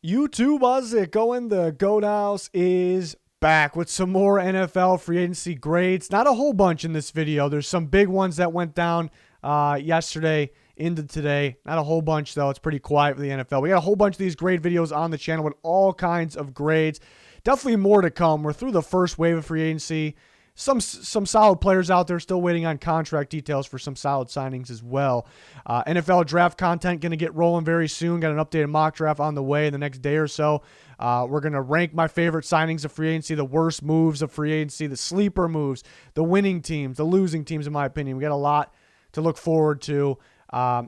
YouTube, how's it going? The Goat House is back with some more NFL free agency grades. Not a whole bunch in this video. There's some big ones that went down yesterday into today. Not a whole bunch, though. It's pretty quiet for the NFL. We got a whole bunch of these grade videos on the channel with all kinds of grades. Definitely more to come. We're through the first wave of free agency. Some solid players out there still waiting on contract details for some solid signings as well. NFL draft content going to get rolling very soon. Got an updated mock draft on the way in the next day or so. We're going to rank my favorite signings of free agency, the worst moves of free agency, the sleeper moves, the winning teams, the losing teams, in my opinion. We got a lot to look forward to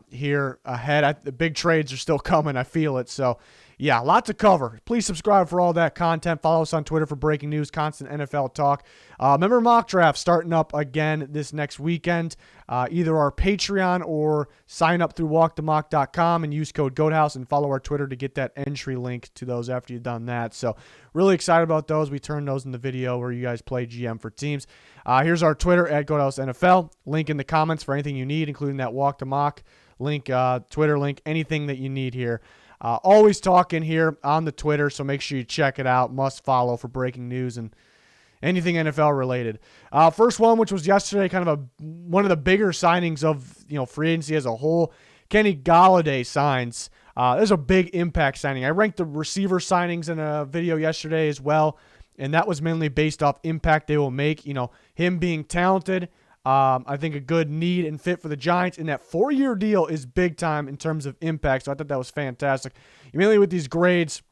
here ahead. The big trades are still coming. I feel it. So, yeah, a lot to cover. Please subscribe for all that content. Follow us on Twitter for breaking news, constant NFL talk. Remember mock draft starting up again this next weekend. Either our Patreon or sign up through walkthemock.com and use code GOATHOUSE and follow our Twitter to get that entry link to those after you've done that. So really excited about those. We turned those in the video where you guys play GM for teams. Here's our Twitter at GoatHouseNFL. Link in the comments for anything you need, including that walk the mock link, Twitter link, anything that you need here. Always talking here on the Twitter, so make sure you check it out. Must follow for breaking news and anything NFL related. First one, which was yesterday, kind of one of the bigger signings of free agency as a whole. Kenny Golladay signs. There's a big impact signing. I ranked the receiver signings in a video yesterday as well, and that was mainly based off impact they will make. Him being talented. I think a good need and fit for the Giants, and that 4-year deal is big time in terms of impact, so I thought that was fantastic. Mainly with these grades,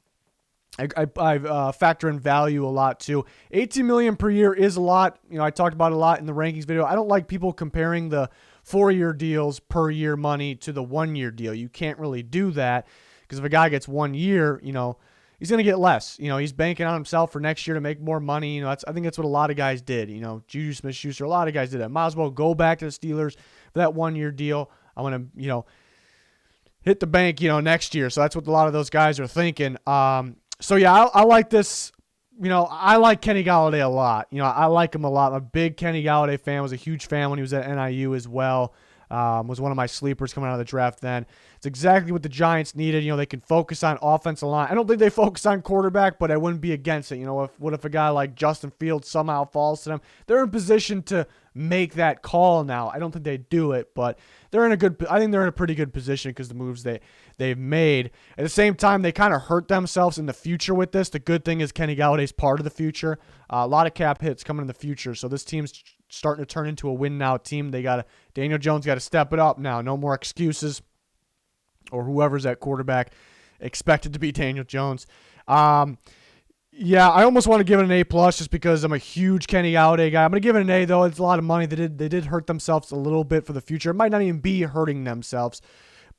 I factor in value a lot too. $18 million per year is a lot. I talked about it a lot in the rankings video. I don't like people comparing the 4-year deals per year money to the 1-year deal. You can't really do that because if a guy gets 1 year, he's going to get less. He's banking on himself for next year to make more money. I think that's what a lot of guys did. Juju Smith-Schuster, a lot of guys did that. Might as well go back to the Steelers for that 1-year deal. I want to, hit the bank, next year. So that's what a lot of those guys are thinking. So yeah, I like this. I like Kenny Golladay a lot. I like him a lot. I'm a big Kenny Golladay fan. Was a huge fan when he was at NIU as well. Was one of my sleepers coming out of the draft then. It's exactly what the Giants needed. They can focus on offensive line. I don't think they focus on quarterback, but I wouldn't be against it. What if a guy like Justin Fields somehow falls to them? They're in position to make that call now. I don't think they do it, but I think they're in a pretty good position because the moves they've made. At the same time, they kind of hurt themselves in the future with this. The good thing is Kenny Galladay's part of the future. A lot of cap hits coming in the future, so this team's starting to turn into a win-now team. Daniel Jones got to step it up now. No more excuses, or whoever's at quarterback expected to be Daniel Jones. Yeah, I almost want to give it an A+ just because I'm a huge Kenny Golladay guy. I'm going to give it an A, though. It's a lot of money. They did hurt themselves a little bit for the future. It might not even be hurting themselves,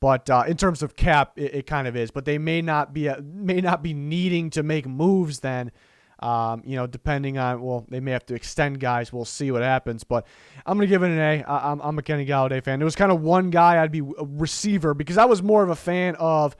but in terms of cap, it kind of is. But they may not be needing to make moves then. Depending on, they may have to extend guys. We'll see what happens. But I'm going to give it an A. I'm a Kenny Golladay fan. There was kind of one guy I'd be a receiver because I was more of a fan of,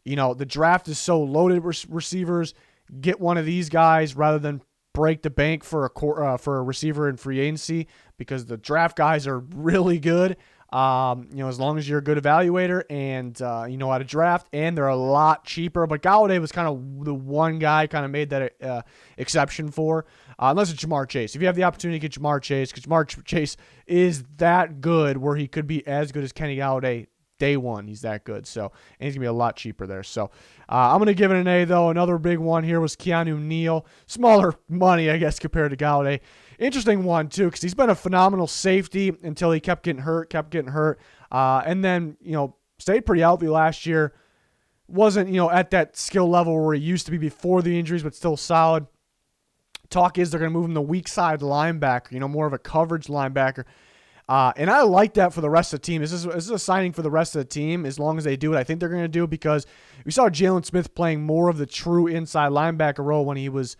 the draft is so loaded with receivers. Get one of these guys rather than break the bank for a receiver in free agency because the draft guys are really good. As long as you're a good evaluator and you know how to draft, and they're a lot cheaper. But Golladay was kind of the one guy kind of made that exception for, unless it's Jamar Chase. If you have the opportunity to get Jamar Chase, because Jamar Chase is that good where he could be as good as Kenny Golladay day one. He's that good. So, and he's going to be a lot cheaper there. So, I'm going to give it an A, though. Another big one here was Keanu Neal. Smaller money, I guess, compared to Golladay. Interesting one, too, because he's been a phenomenal safety until he kept getting hurt. And then, stayed pretty healthy last year. Wasn't, at that skill level where he used to be before the injuries, but still solid. Talk is they're going to move him to weak side linebacker, more of a coverage linebacker. And I like that for the rest of the team. This is a signing for the rest of the team as long as they do it. I think they're going to do it because we saw Jalen Smith playing more of the true inside linebacker role when he was,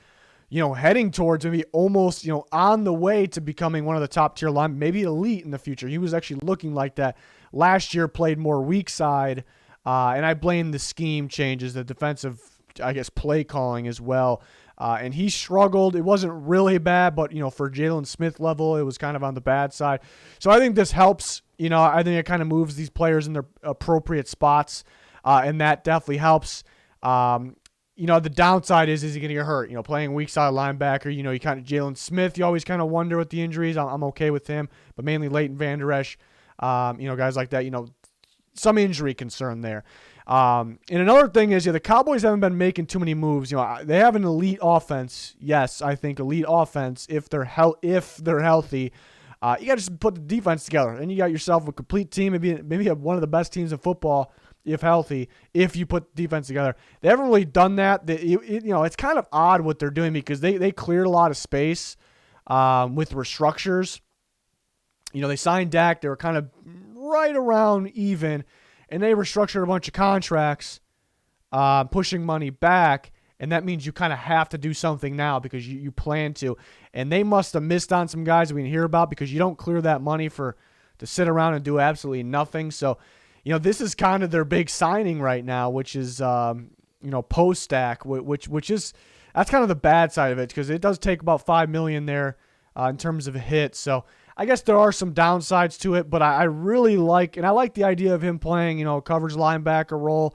heading towards maybe almost, on the way to becoming one of the top tier line, maybe elite in the future. He was actually looking like that. Last year played more weak side, and I blame the scheme changes, the defensive, play calling as well. And he struggled. It wasn't really bad, but, for Jalen Smith level, it was kind of on the bad side. So I think this helps. I think it kind of moves these players in their appropriate spots, and that definitely helps. The downside is he going to get hurt? Playing weak side linebacker, you kind of Jalen Smith, you always kind of wonder with the injuries. I'm okay with him, but mainly Leighton Vander Esch, guys like that, some injury concern there. And another thing is, the Cowboys haven't been making too many moves. They have an elite offense. Yes, I think elite offense if they're healthy. You got to just put the defense together, and you got yourself a complete team. Maybe one of the best teams in football, if healthy, if you put defense together. They haven't really done that. It's kind of odd what they're doing because they cleared a lot of space with restructures. They signed Dak. They were kind of right around even, and they restructured a bunch of contracts, pushing money back, and that means you kind of have to do something now because you plan to. And they must have missed on some guys that we can hear about because you don't clear that money to sit around and do absolutely nothing. So, this is kind of their big signing right now, which is, post-stack, which is, that's kind of the bad side of it because it does take about $5 million there in terms of a hit. So I guess there are some downsides to it, but I really like the idea of him playing, coverage linebacker role.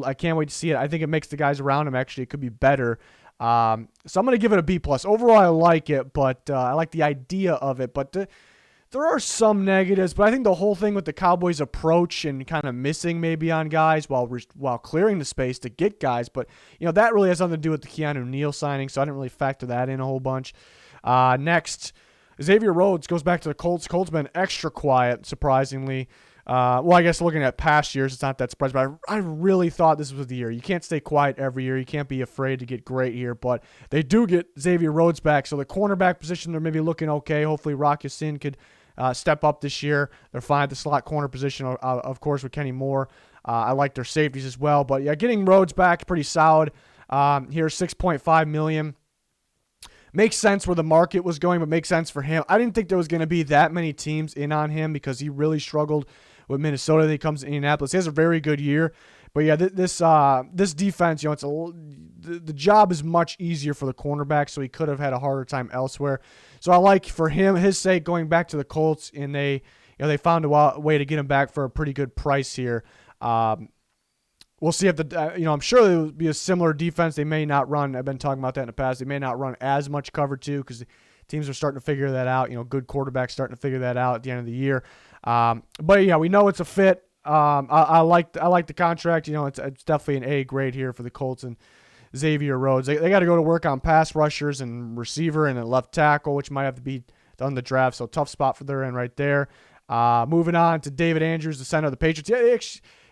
I can't wait to see it. I think it makes the guys around him actually, it could be better. So I'm going to give it a B+. Overall, I like it, but I like the idea of it. But there are some negatives, but I think the whole thing with the Cowboys' approach and kind of missing maybe on guys while clearing the space to get guys, but that really has nothing to do with the Keanu Neal signing, so I didn't really factor that in a whole bunch. Next, Xavier Rhodes goes back to the Colts. Colts been extra quiet, surprisingly. I guess looking at past years, it's not that surprising, but I really thought this was the year. You can't stay quiet every year. You can't be afraid to get great here, but they do get Xavier Rhodes back, so the cornerback position, they're maybe looking okay. Hopefully Rock Ya-Sin could step up this year. They're fine at the slot corner position, of course, with Kenny Moore. I like their safeties as well, but yeah, getting Rhodes back, pretty solid. Here, $6.5 million. Makes sense where the market was going, but makes sense for him. I didn't think there was going to be that many teams in on him because he really struggled with Minnesota. He comes to Indianapolis. He has a very good year. But yeah, this defense, the job is much easier for the cornerback, so he could have had a harder time elsewhere. So I like for his sake going back to the Colts, and they found a way to get him back for a pretty good price here. We'll see if I'm sure there will be a similar defense. They may not run. I've been talking about that in the past. They may not run as much cover two because teams are starting to figure that out. Good quarterbacks starting to figure that out at the end of the year. But yeah, we know it's a fit. I like the contract. It's definitely an A grade here for the Colts and Xavier Rhodes. They got to go to work on pass rushers and receiver and a left tackle, which might have to be done in the draft. So tough spot for their end right there. Moving on to David Andrews, the center of the Patriots.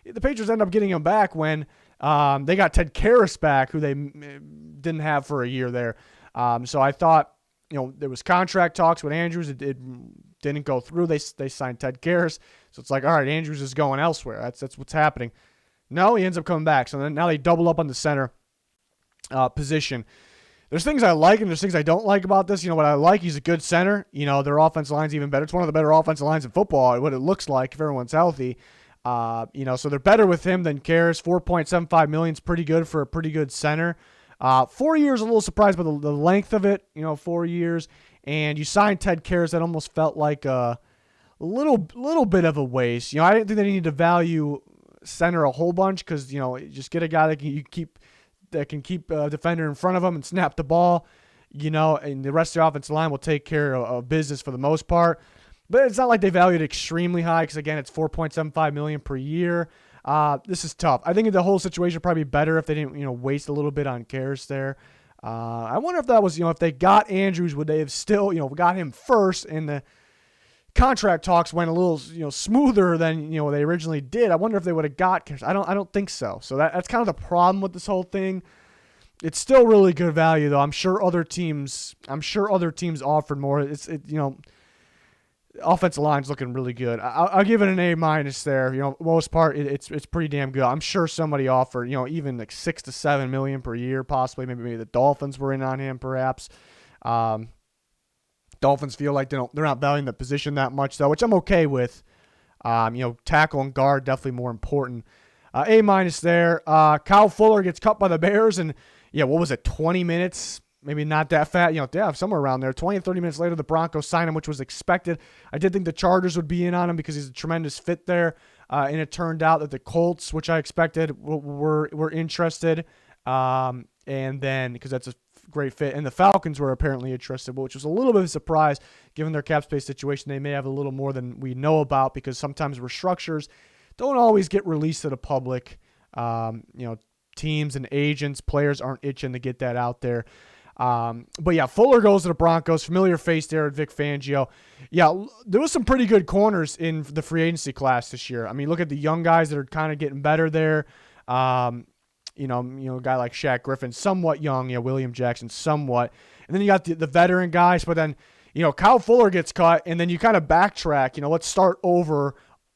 Yeah, the Patriots end up getting him back when they got Ted Karras back, who they didn't have for a year there. So I thought, there was contract talks with Andrews. It didn't go through. They signed Ted Karras. So it's like, all right, Andrews is going elsewhere. That's what's happening. No, he ends up coming back. So then now they double up on the center position. There's things I like and there's things I don't like about this. What I like, he's a good center. Their offensive line's even better. It's one of the better offensive lines in football, what it looks like if everyone's healthy. So they're better with him than Karras. $4.75 million is pretty good for a pretty good center. 4 years, a little surprised by the length of it. 4 years, and you signed Ted Karras. That almost felt like a little bit of a waste. I didn't think they needed to value center a whole bunch because just get a guy that can keep a defender in front of him and snap the ball. And the rest of the offensive line will take care of business for the most part. But it's not like they valued it extremely high because, again, it's $4.75 million per year. This is tough. I think the whole situation would probably be better if they didn't, waste a little bit on Karras there. I wonder if that was, if they got Andrews, would they have still, got him first and the contract talks went a little, smoother than, they originally did. I wonder if they would have got Karras. I don't think so. So that's kind of the problem with this whole thing. It's still really good value, though. I'm sure other teams offered more. Offensive line's looking really good. I'll give it an A- there. Most part, it's pretty damn good. I'm sure somebody offered, even like $6 to $7 million per year, possibly. Maybe the Dolphins were in on him, perhaps. Dolphins feel like they're not valuing the position that much, though, which I'm okay with. Tackle and guard definitely more important. A- there. Kyle Fuller gets cut by the Bears, and what was it? 20 minutes. Maybe not that fat, somewhere around there. 20 and 30 minutes later, the Broncos sign him, which was expected. I did think the Chargers would be in on him because he's a tremendous fit there. And it turned out that the Colts, which I expected, were interested. And then, because that's a great fit. And the Falcons were apparently interested, which was a little bit of a surprise given their cap space situation. They may have a little more than we know about because sometimes restructures don't always get released to the public. Teams and agents, players aren't itching to get that out there. But yeah, Fuller goes to the Broncos. Familiar face there at Vic Fangio. Yeah, there was some pretty good corners in the free agency class this year. I mean, look at the young guys that are kind of getting better there. A guy like Shaq Griffin, somewhat young. William Jackson, somewhat. And then you got the veteran guys. But then, Kyle Fuller gets cut, and then you kind of backtrack. Let's start over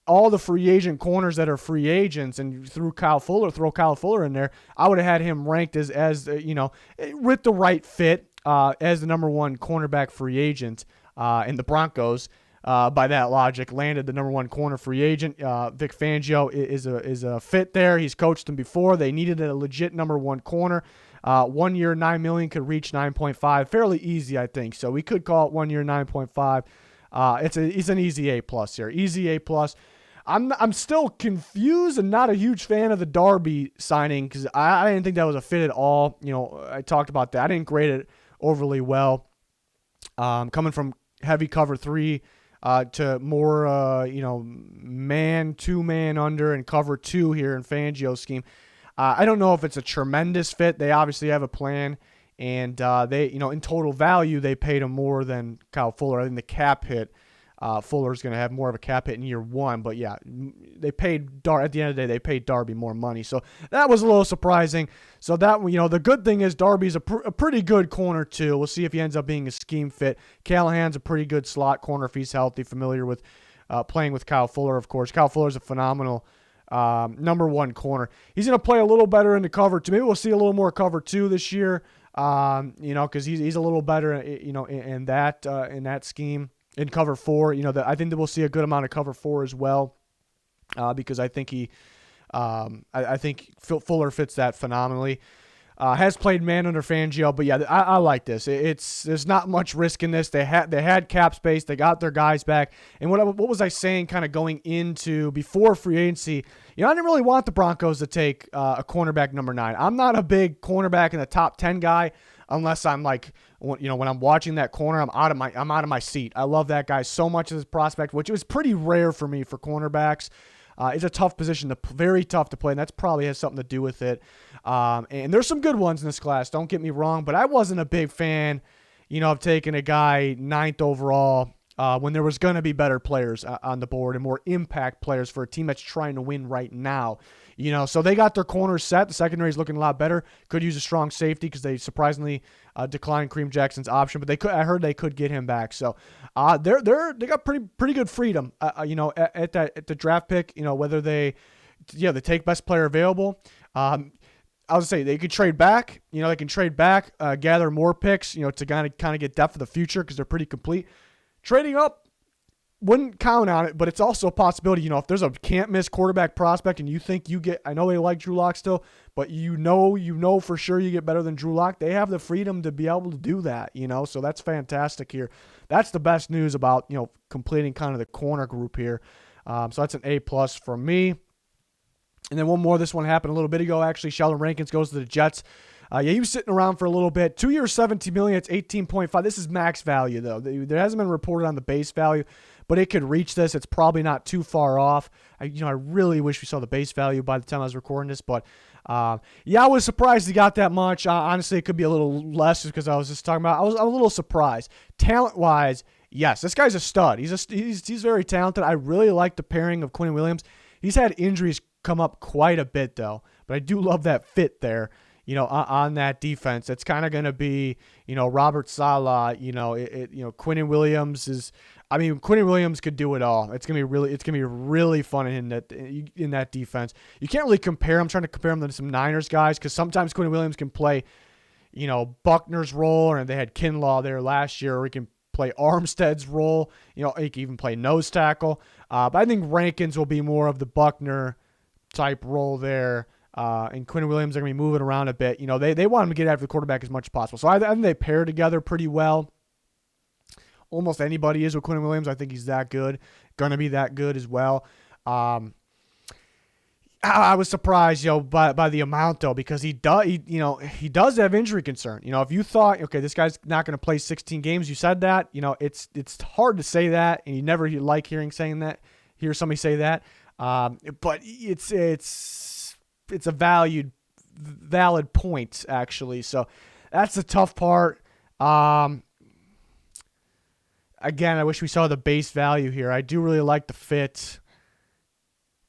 all the free agent corners that are free agents, and throw Kyle Fuller in there. I would have had him ranked as with the right fit as the number one cornerback free agent. And the Broncos, by that logic, landed the number one corner free agent. Vic Fangio is a fit there. He's coached them before. They needed a legit number one corner. 1 year, $9 million, could reach 9.5. Fairly easy, I think. So we could call it 1 year, 9.5. It's an easy A+ here. Easy A+. I'm still confused and not a huge fan of the Darby signing because I didn't think that was a fit at all. I talked about that. I didn't grade it overly well. Coming from heavy cover 3 to more, man, 2-man under and cover 2 here in Fangio's scheme. I don't know if it's a tremendous fit. They obviously have a plan, and they, in total value, they paid him more than Kyle Fuller. I think the cap hit. Fuller's going to have more of a cap hit in year 1, but yeah, they paid at the end of the day, they paid Darby more money. So that was a little surprising. So that, the good thing is Darby's a pretty good corner too. We'll see if he ends up being a scheme fit. Callahan's a pretty good slot corner if he's healthy, familiar with playing with Kyle Fuller, of course. Kyle Fuller's a phenomenal number one corner. He's going to play a little better in the cover 2. Maybe we'll see a little more cover 2 this year, because he's a little better, in that scheme. In cover 4, I think that we'll see a good amount of cover 4 as well, because I think I think Fuller fits that phenomenally. Has played man under Fangio, but yeah, I like this. There's not much risk in this. They had cap space. They got their guys back. And what was I saying? Kind of going into before free agency, I didn't really want the Broncos to take a cornerback number 9. I'm not a big cornerback in the top 10 guy. Unless I'm like, when I'm watching that corner, I'm out of my seat. I love that guy so much as a prospect, which was pretty rare for me for cornerbacks. It's a tough position, very tough to play, and that's probably has something to do with it. And there's some good ones in this class, don't get me wrong, but I wasn't a big fan, of taking a guy 9th overall when there was going to be better players on the board and more impact players for a team that's trying to win right now. So they got their corners set. The secondary is looking a lot better. Could use a strong safety because they surprisingly declined Kareem Jackson's option, but I heard they could get him back. So they got pretty good freedom. At the draft pick. Whether they take best player available. I was say they could trade back. They can trade back, gather more picks. To kind of get depth for the future because they're pretty complete. Trading up. Wouldn't count on it, but it's also a possibility. If there's a can't-miss quarterback prospect and you think you get, I know they like Drew Lock still, but you know for sure you get better than Drew Lock. They have the freedom to be able to do that, so that's fantastic here. That's the best news about, completing kind of the corner group here. So that's an A+ for me. And then one more. This one happened a little bit ago, actually. Sheldon Rankins goes to the Jets. He was sitting around for a little bit. 2 years, $17 million. It's 18.5. This is max value, though. There hasn't been reported on the base value, but it could reach this. It's probably not too far off. I really wish we saw the base value by the time I was recording this, but I was surprised he got that much. Honestly, it could be a little less because I was just talking about. I was a little surprised. Talent-wise, yes, this guy's a stud. He's very talented. I really like the pairing of Quinn Williams. He's had injuries come up quite a bit though, but I do love that fit there. On that defense, it's kind of going to be, Robert Saleh, Quinn Williams is. I mean, Quinn Williams could do it all. It's gonna be really fun in that defense. You can't really compare. I'm trying to compare him to some Niners guys because sometimes Quinn Williams can play, Buckner's role, or they had Kinlaw there last year, or he can play Armstead's role. He can even play nose tackle. But I think Rankins will be more of the Buckner type role there. And Quinn Williams are going to be moving around a bit. They want him to get after the quarterback as much as possible. So I think they pair together pretty well. Almost anybody is with Quinn Williams. I think he's that good. Going to be that good as well. I I was surprised, by the amount though, because he does have injury concern. If you thought, okay, this guy's not going to play 16 games, you said that. It's hard to say that, and you never like hear somebody say that. But it's a valid point actually. So that's the tough part. Again, I wish we saw the base value here. I do really like the fit.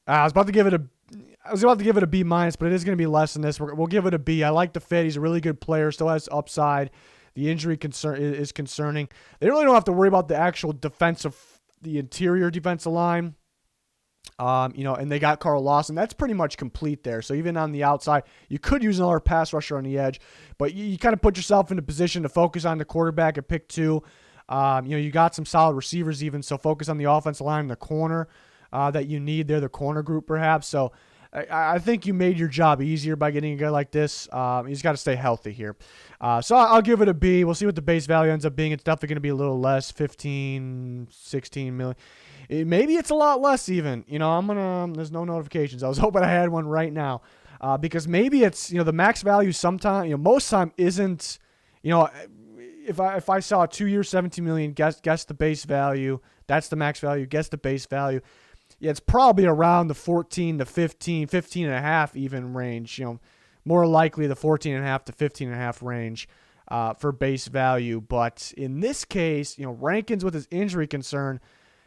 I was about to give it a B minus, but it is going to be less than this. We'll give it a B. I like the fit. He's a really good player. Still has upside. The injury is concerning. They really don't have to worry about the actual the interior defensive line. And they got Carl Lawson. That's pretty much complete there. So even on the outside, you could use another pass rusher on the edge, but you kind of put yourself in a position to focus on the quarterback at pick 2. You got some solid receivers even, so focus on the offensive line and the corner that you need there, the corner group perhaps. So I think you made your job easier by getting a guy like this. He's got to stay healthy here. So I'll give it a B. We'll see what the base value ends up being. It's definitely going to be a little less, 15, 16 million. Maybe it's a lot less even. There's no notifications. I was hoping I had one right now because maybe it's, the max value most time isn't, if I saw a 2-year, 17 million, guess the base value. That's the max value. Guess the base value. Yeah, it's probably around the 14 to 15, 15 and a half even range. More likely the 14 and a half to 15 and a half range for base value. But in this case, Rankins with his injury concern,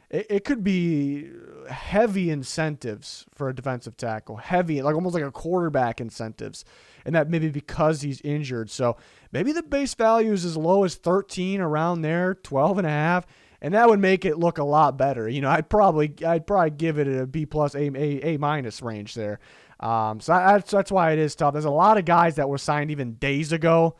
it could be heavy incentives for a defensive tackle. Heavy, like almost like a quarterback incentives. And that maybe because he's injured. So maybe the base value is as low as 13 around there, 12 and a half. And that would make it look a lot better. I'd probably give it a B plus, A minus range there. So that's why it is tough. There's a lot of guys that were signed even days ago.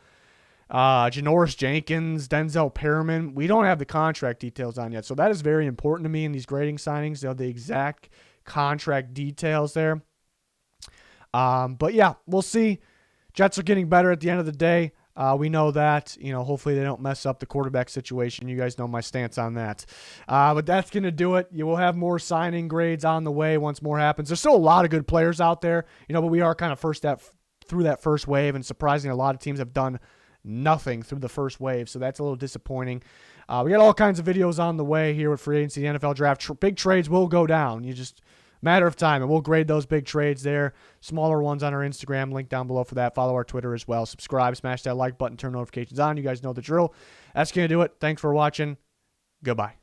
Janoris Jenkins, Denzel Perriman. We don't have the contract details on yet. So that is very important to me in these grading signings. The exact contract details there. But yeah, we'll see. Jets are getting better at the end of the day. We know that. Hopefully they don't mess up the quarterback situation. You guys know my stance on that. But that's going to do it. You will have more signing grades on the way once more happens. There's still a lot of good players out there, but we are kind of through that first wave, and surprisingly, a lot of teams have done nothing through the first wave, so that's a little disappointing. We got all kinds of videos on the way here with free agency, the NFL draft. Big trades will go down. You just matter of time, and we'll grade those big trades there. Smaller ones on our Instagram, link down below for that. Follow our Twitter as well. Subscribe, smash that like button, turn notifications on. You guys know the drill. That's going to do it. Thanks for watching. Goodbye.